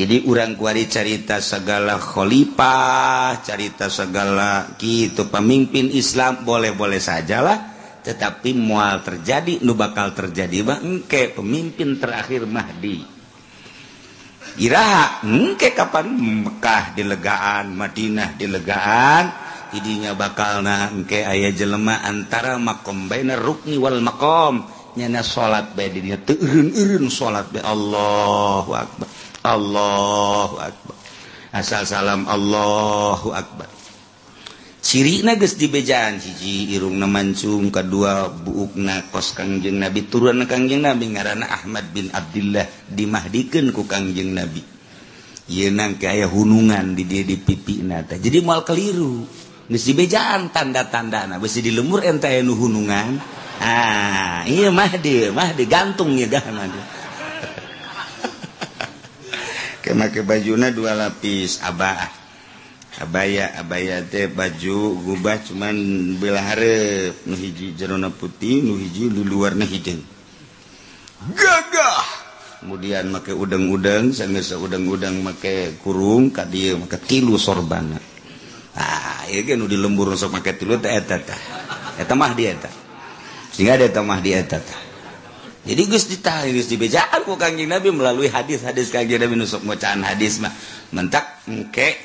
Jadi urang kuari carita segala khalifah, carita segala gitu pemimpin Islam boleh-boleh sajalah, tetapi moal terjadi nu bakal terjadi mah engke pemimpin terakhir Mahdi. Iraha engke kapan Mekah dilegaan, Madinah dilegaan, idinya bakalna engke aya jelema antara maqam baina rukni wal maqam, nyana salat bae di dieu teu eureun-eureun salat bae Allahu akbar. Allahu akbar. Asal salam Allahu akbar. Cirina geus dibejaan, hiji irungna mancung, kadua buukna kos Kangjeng Nabi, turunna Kangjeng Nabi ngaranna Ahmad bin Abdullah, dimahdikeun ku Kangjeng Nabi. Ieu nangke aya hunungan di dieu di pipina teh. Jadi moal keliru. Geus dibejaan tanda-tandana, besi di lemur ente aya nu hunungan. Ah, ieu Mahdi gantung ya dah Mahdi. Make bajuna dua lapis abaya teh baju gubah cuman belah hareup, nu hiji jerona putih, nu hiji di luarna hijau gagah. Kemudian make udang-udang, sanes udang-udang make kurung ka dieu make tilu sorbana. Ieu ge nu di lembur sok make tilu teh eta mah di eta sehingga ada eta mah di eta tah. Jadi geus dibejaan ku Kangjeng Nabi melalui hadis-hadis Kangjeng Nabi nusuk bacaan hadis mah mentak engke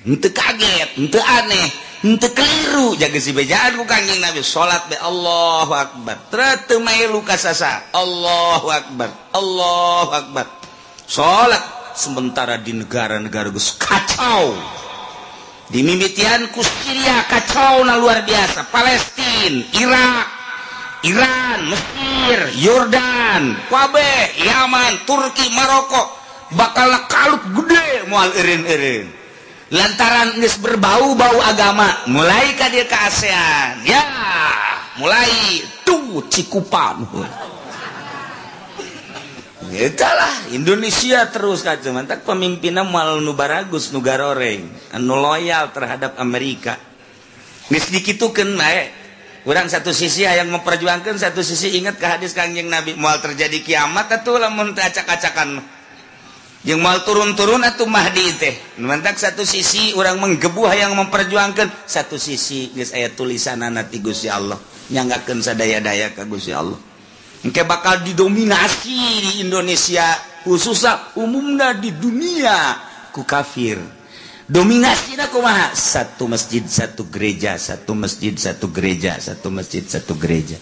henteu kaget, henteu aneh, henteu keliru jaga si bejaan ku Kangjeng Nabi. Salat be Allahu akbar, teu mailu ka sasa Allahu akbar, Allahu akbar. Salat sementara di negara-negara geus kacau. Di mimitian ku Syria kacau na luar biasa, Palestina, Iran, Mesir, Yordan, kabeh, Yaman, Turki, Maroko bakal kalut gede moal eureun-eureun. Lantaran geus berbau-bau agama, mulai ka dieu ka ASEAN. Ya, mulai tuh Cikupan. Etalah Indonesia terus kacau. Mantak pemimpinna moal nu baragus, nu garoreng, anu loyal terhadap Amerika. Geus dikitukeun bae. Urang satu sisi yang memperjuangkan, satu sisi ingat ke hadis Kangjeng Nabi, moal terjadi kiamat atuh lamun teu acak-acakan jeung moal turun-turun atuh Mahdi teh. Mantak satu sisi urang menggebu hayang memperjuangkan, satu sisi geus aya tulisanana ti Gusti Allah, nyanggakeun sadaya-daya ka Gusti Allah. Engke bakal didominasi di Indonesia, khususnya umumna di dunia ku kafir. Dominasinya kumaha? Satu masjid satu gereja, satu masjid satu gereja, satu masjid satu gereja.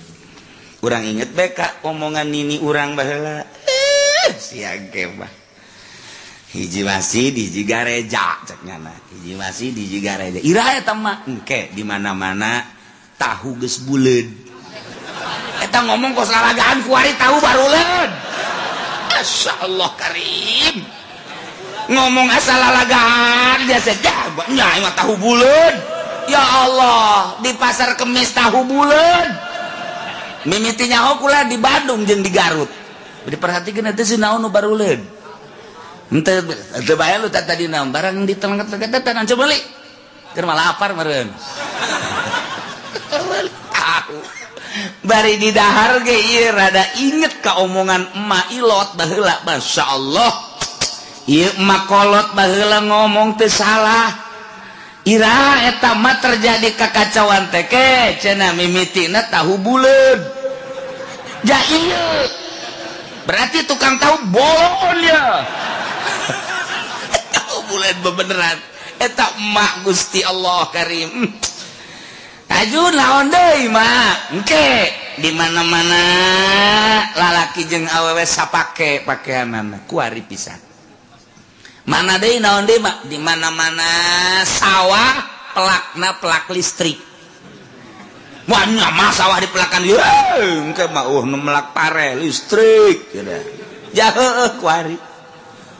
Urang inget beka omongan nini urang baheula. Siage mah. Hiji masjid di hiji gereja cek nyana. Hiji masjid di hiji gereja. Iraha eta mah engke di mana-mana tahu geus buleud. Eta ngomong kos lalagaan ku ari tahu baruleud. Masyaallah karim. Ngomong asal lalagaan dia saja nyai mah tahu buleud. Ya Allah, di pasar Kemis tahu buleud. Mimiti nyaho kula di Bandung jeung di Garut. Diperhatikeun teh sinaon nu baruleud. Henteu bae lu tadi naon barang ditelengket-telengket tan coba beli. Keur mah lapar meureun. Bari di dahar ge ieu rada inget ka omongan emak Ilot baheula, masyaallah. Ieu emak kolot baheula ngomong teu salah. Iraha eta mah terjadi kakacauan teh ke cenah mimitina tahu buleud. Ja ieu. Berarti tukang tahu bohong ya. Tahu buleud bebeneran. Eta emak Gusti Allah Karim. Ajun laon deui mah. Engke di mana-mana lalaki jeung awewe sapake pakaianana kuari pisan. Mana deui naon deui mak di mana-mana sawah pelakna pelak listrik. Wah mah sawah dipelakan ieu engke mah nu melak pare listrik geura. Ja heueuh kuari.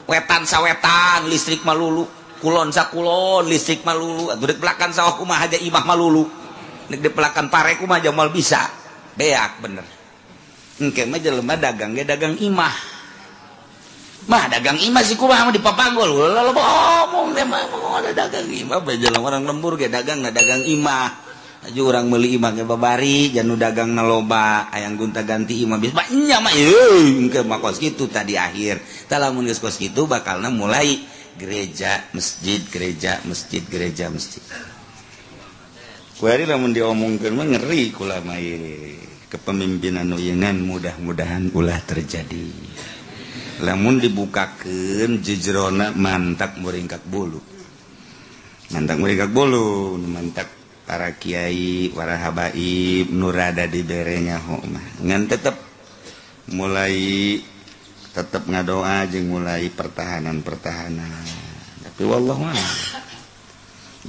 Wetan sawetan listrik malulu, kulon sakulon listrik malulu, atuh deuk pelakan sawah kumaha aja imah malulu. Deuk dipelakan pare kumaha moal bisa. Beak bener. Engke mah jelema dagang ge dagang imah. Mah dagang imah sih kumaha mah di papanggol. Lo ngomong teh mah ada dagang imah bae jelema orang lembur ge dagang imah. aja orang meuli imah ge babari janu dagang loba hayang gonta-ganti imah bis nya mah engke mah kos kitu tadi akhir tah lamun geus kos kitu bakalna mulai gereja masjid kuari lamun diomongkeun mah ngeri kula mah kepemimpinan nu yeungan mudah-mudahan ulah terjadi lamun dibukakeun jejerona mantak muringkak bulu mantak para kiai para habaib nurada di berenya mah ngan tetep ngadoa jeung mulai pertahanan tapi wallahu a'lam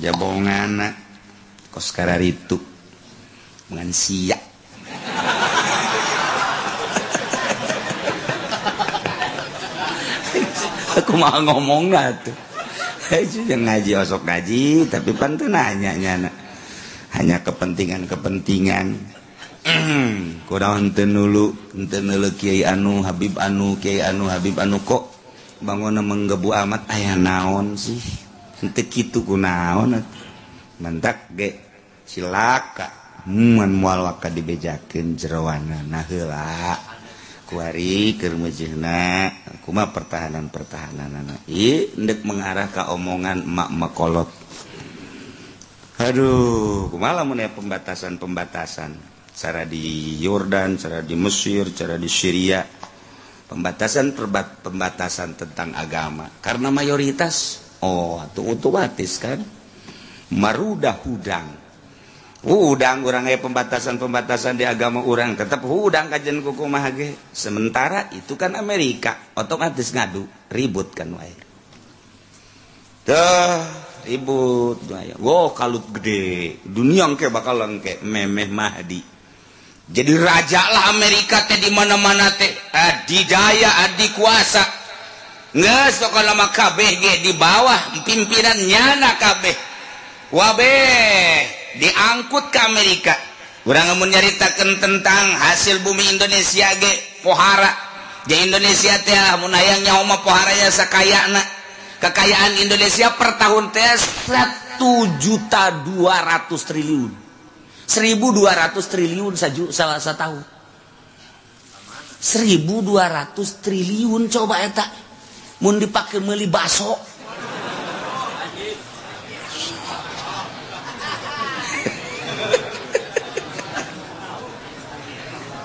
jabongana kos kararitu ngan sia aku mah ngomongna tuh jangan ngaji osok ngaji tapi pantun hanya kepentingan kurang tenulu kiai anu habib anu kok bangunna menggebu amat aya naon sih henteu kitu kunaon mantak ge cilaka mun moal waka dibejakeun jeroana nah heula kuari keur meujeuhna kumaha pertahanan ieu endek mengarah ka omongan emak-emak kolot. Aduh, kumaha lamun aya pembatasan cara di Yordan, cara di Mesir, cara di Syria. Pembatasan tentang agama. Karena mayoritas atuh otomatis kan marudah hudang urang aya pembatasan di agama urang tetap hudang kajen kumaha ge. Sementara itu kan Amerika otomatis ngadu ribut kan wae. Ribut kalut gede dunia engke bakal engke memeh Mahdi jadi raja lah Amerika teh di mana-mana teh adidaya adikuasa geus sok lama kabeh ge di bawah pimpinan nyana kabeh wabeh diangkut ke Amerika urang mun nyaritakeun tentang hasil bumi Indonesia ge pohara di Indonesia teh mun hayang nyaho mah poharanya sakayana kekayaan Indonesia per tahun teh 1.200.000.000 1.200 triliun salah setahun 1.200 triliun coba eta mun dipake meuli baso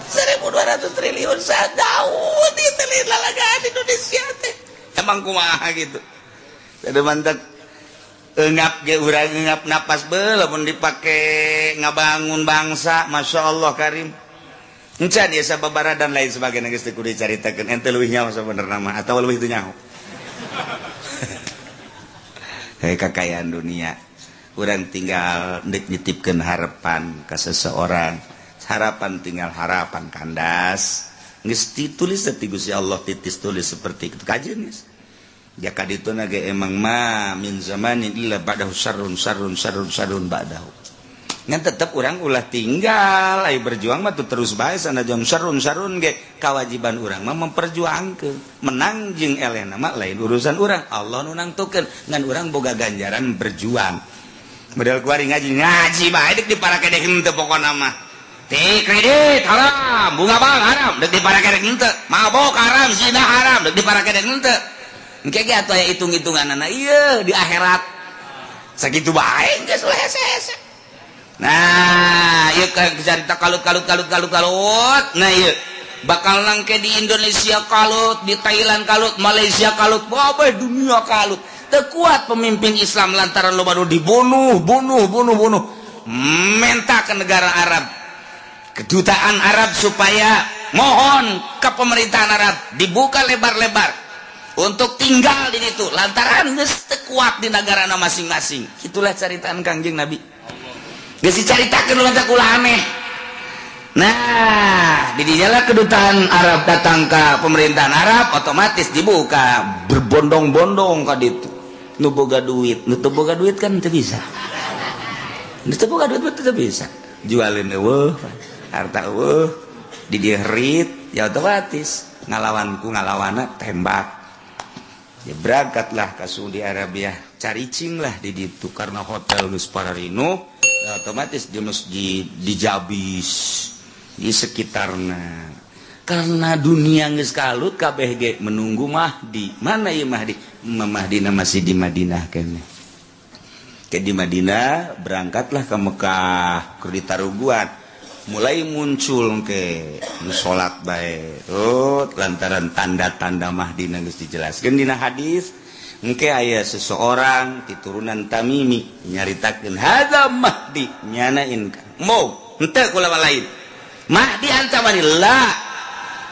1.200 triliun sadaun di telit lalagaan Indonesia teh emang kumaha gitu ada mantak engap ge urang engap napas beul mun dipake ngabangun bangsa Masya Allah Karim encan ya sababaraha dan lain sebagainya geus teu kudu dicaritakeun ente leuwih nyaho sabenerna mah atawa leuwih teu nyaho kekayaan dunia urang tinggal nitipkeun harapan ka seseorang harapan tinggal harapan kandas geus ditulis ti Gusti Allah titis tulis seperti itu kajeun geus jaka dituna ge emang ma min zamanin illa ba'dahu sarrun ba'dahu ngan tetep urang ulah tinggal ai berjuang mah terus bae sanajan sarrun ge kewajiban urang mah memperjuangkeun menang jeung elehna mah lain urusan urang Allah nu nangtukeun ngan urang boga ganjaran berjuang modal kuari ngaji bae deuk diparakedekeun teu pokona mah teh kredit haram bunga bank haram deuk diparakedekeun teu mabok haram zina haram deuk diparakedekeun teu engke ge atuh aya hitung-hitunganna ieu di akhirat sakitu bae geus hese-hese nah ieu carita kalut nah ieu bakal nangke di Indonesia kalut di Thailand kalut Malaysia kalut babeh dunia kalut teu kuat pemimpin Islam lantaran loba nu dibunuh menta ke negara Arab kedutaan Arab supaya mohon ke pemerintahan Arab dibuka lebar-lebar untuk tinggal di situ lantaran geus teu kuat di negarana masing-masing. Itulah caritaan Kangjeng Nabi. Geus dicaritakeun lantak ulah aneh. Nah, di dinya kedutaan Arab datang ke pemerintahan Arab otomatis dibuka berbondong-bondong ka ditu. Nu boga duit kan teu bisa. Nu teu boga duit teu bisa. Jualin eueuh, harta eueuh, di dieu heurit ya otomatis ngalawana tembak. Ya berangkatlah ke Saudi Arabia, caricing lah di ditu karena hotel geus pararino otomatis di masjid dijabis di sekitarna karena dunia geus kalut kabeh ge menunggu Mahdi. Mana ieu Mahdi? Mahdina masih di Madinah keneh. Ke di Madinah berangkatlah ke Mekah keur ditaruguan. Mulai muncul ke nu salat bae. Lantaran tanda-tanda Mahdina geus dijelaskeun dina hadis. Engke aya seseorang di turunan Tamimi nyaritakeun hadza Mahdi nyanain mau henteu kula lain Mahdi anta bari la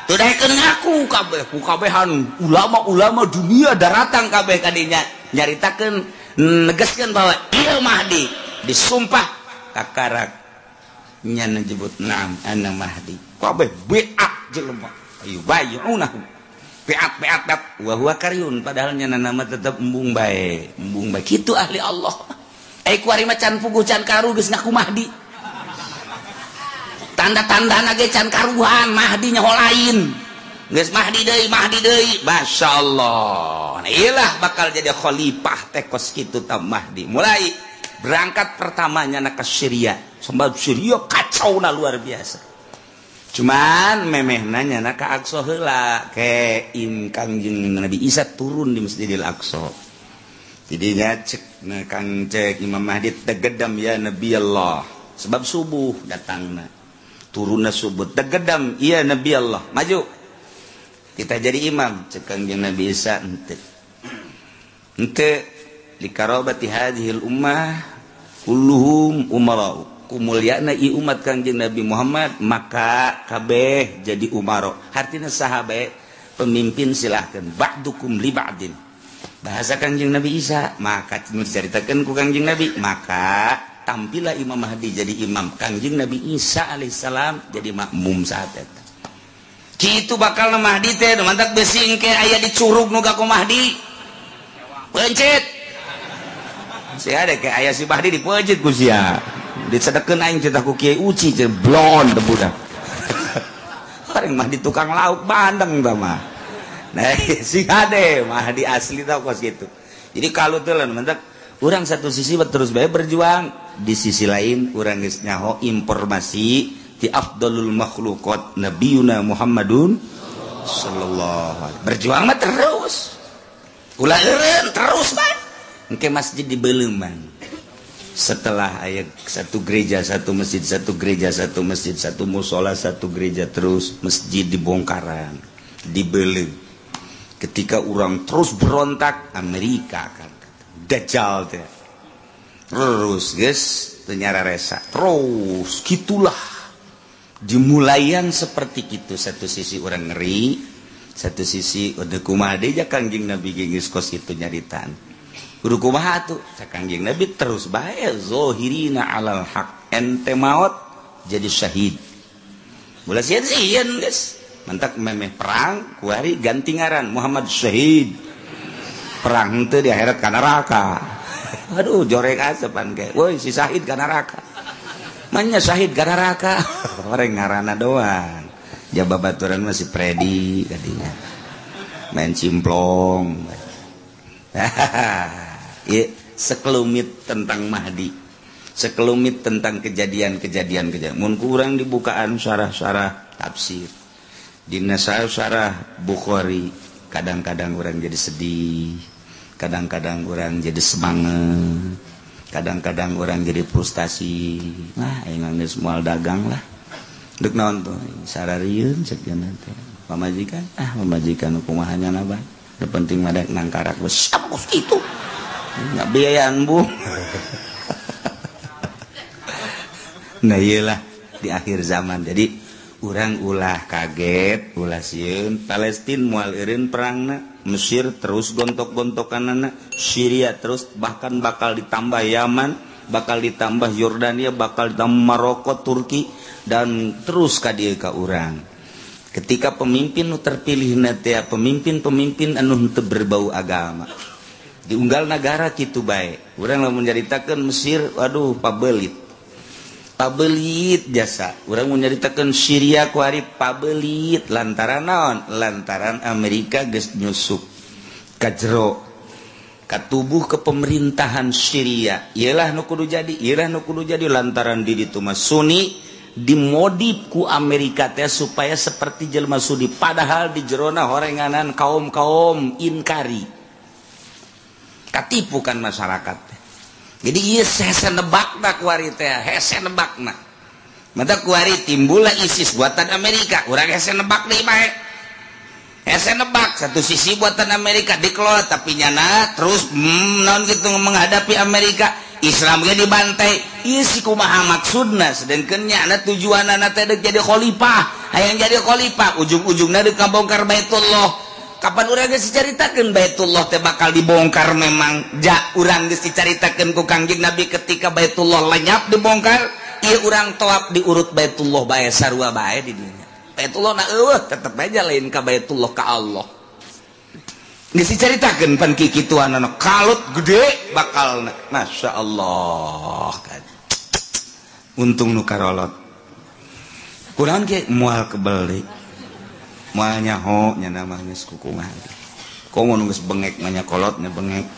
tudahekeun ngaku kabeh ku kabehan ulama-ulama dunia daratang kabeh kadinya nyaritakeun negaskeun bahwa ieu Mahdi disumpah kakarak nyana nyebut naam ana Mahdi kabeh beak jelema ayo bayunahu beat wa huwa karyun padahal nyana nama tetep embung bae kitu ahli Allah kuari macan puguh can karu geus ngaku Mahdi tanda-tandana ge can karuhan Mahdi nyaho lain geus Mahdi deui masyaallah. Nah, iyalah bakal jadi khalifah teh kos kitu tam Mahdi. Mulai berangkat pertamanya na ka Syria sebab Syria kacauna luar biasa. Cuman memehna nyana ka Aqsa heula ke Kangjeng Nabi Isa turun di Masjidil Aqsa. Jadinya cek Kang cek Imam Mahdi tegedam ya Nabi Allah sebab subuh datangna. Turunna subuh tegedam ya Nabi Allah maju. Kita jadi imam cek Kangjeng Nabi Isa ente likarabati hadhil ummah kulluhum umarau. Kumuliana i umat Kangjeng Nabi Muhammad maka kabeh jadi umaro. Artinya sahabat pemimpin silahkan ba'dukum li ba'din. Bahasa Kangjeng Nabi Isa maka diceritakeun ku Kangjeng Nabi maka tampillah Imam Mahdi jadi imam. Kangjeng Nabi Isa alaihissalam jadi makmum saat eta. Kitu bakal Mahdi teh mantak besing ke aya di curug nu ka ku Mahdi. Pencet. Si ada ke aya si Mahdi dipeujit ku sia. Disedekeun aing cerita ku Kiai Uci teh blon teh budak. Bareng mah di tukang lauk bandeng tah mah. Nah, si ade mah di asli tah kos gitu. Jadi kalau teh lain mentak urang satu sisi terus bae berjuang, di sisi lain urang geus nyaho informasi ti afdalul makhluqat nabiyuna Muhammadun sallallahu alaihi. Berjuang mah terus. Ulah eureun terus bae. Engke masjid dibeleuman. Setelah ayat satu gereja satu masjid satu gereja satu masjid satu musola satu gereja terus masjid dibongkaran dibeli ketika orang terus berontak Amerika kan Dajjal teh terus guys ternyata resa terus gitulah dimulaian seperti itu satu sisi orang ngeri satu sisi udah kumaha deui Kangjeng Nabi geus kos itu nyaritaan kudu kumaha tuh Kangjeng Nabi terus bae zahirina alal haq ente maut jadi syahid ulah sieun geus mantak memeh perang kuari ganti ngaran Muhammad syahid perang teu di akhirat ka neraka aduh jorek asepan ge woi si syahid ka neraka manya syahid ka neraka orang ngaranna doang jababaturan masih Predi kadinya main cimplong. Ya, sekelumit tentang Mahdi, sekelumit tentang kejadian-kejadian. Mun kurang dibukaan syarah-syarah tafsir. Dina syarah Bukhari, kadang-kadang orang jadi sedih, kadang-kadang orang jadi semangat, kadang-kadang orang jadi frustasi. Nah, aing geus moal dagang lah. Dek naon tuh? Sararieun sekian teh. Pamajikan, pamajikan kumaha nyana bae. Nu penting mah dek nangkarak geus sapos kitu. Nggak biayaan bu. Nah iyalah di akhir zaman jadi orang ulah kaget ulah sieun Palestina moal eureun perangna Mesir terus gontok-gontokanana Syria terus bahkan bakal ditambah Yaman bakal ditambah Yordania bakal ditambah Maroko Turki dan terus ka dieu ka urang ketika pemimpin nu terpilih nanti pemimpin-pemimpin anu teu berbau agama diunggal negara gitu baik urang lamun nyaritakeun Mesir waduh pabelit jasa urang mun nyaritakeun Syria ku ari pabelit lantaran naon lantaran Amerika geus nyusup ka jero katubuh ke pemerintahan Syria ialah nu kudu jadi lantaran di ditu mah Sunni dimodif ku Amerika teh supaya seperti jelema Sunni padahal di jerona horenganan kaum inkari katipu kan masyarakat teh. Jadi ieu hese nebakna kuari teh hese nebakna mata kuari timbullah ISIS buatan Amerika urang hese nebak deui bae hese nebak satu sisi buatan Amerika dikelola tapi nyana terus naon gitu menghadapi Amerika Islam ge dibantai ieu si kumaha maksudna sedengkeun nyana tujuanna teh deuk jadi khalifah hayang jadi khalifah ujung-ujungna deuk kabongkar Baitullah kapan urang geus dicaritakeun Baitullah teh bakal dibongkar memang urang geus dicaritakeun ku Kangjeng Nabi ketika Baitullah lenyap dibongkar ieu urang tawaf diurut Baitullah bae sarua bae di dinya Baitullah na eueuh tetep aja lain ka Baitullah ka Allah. Geus dicaritakeun pan kikituanna kalut gede bakalna. Masyaallah kan. Untung nu karolot. Kunaon ge moal kebel deui. Moal nyaho nya nama geus kukumaha. Komo nu geus bengek mah nya kolotnya bengek.